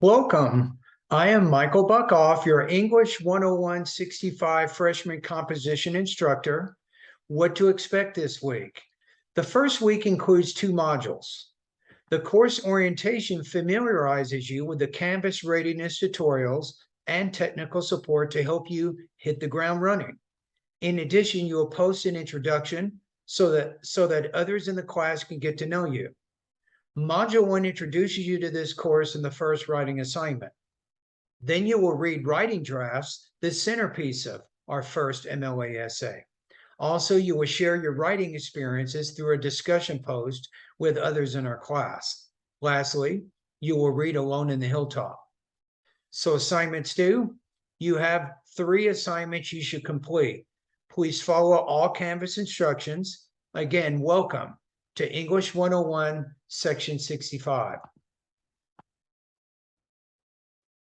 Welcome. I am Michael Buckhoff, your English 101 65 freshman composition instructor. What to expect this week? The first week includes two modules. The course orientation familiarizes you with the Canvas readiness tutorials and technical support to help you hit the ground running. In addition, you will post an introduction so that others in the class can get to know you. Module 1 introduces you to this course in the first writing assignment. Then you will read writing drafts, the centerpiece of our first MLA essay. Also, you will share your writing experiences through a discussion post with others in our class. Lastly, you will read alone in the Hilltop. So assignments due, you have 3 assignments you should complete. Please follow all Canvas instructions. Again, welcome to English 101, Section 65.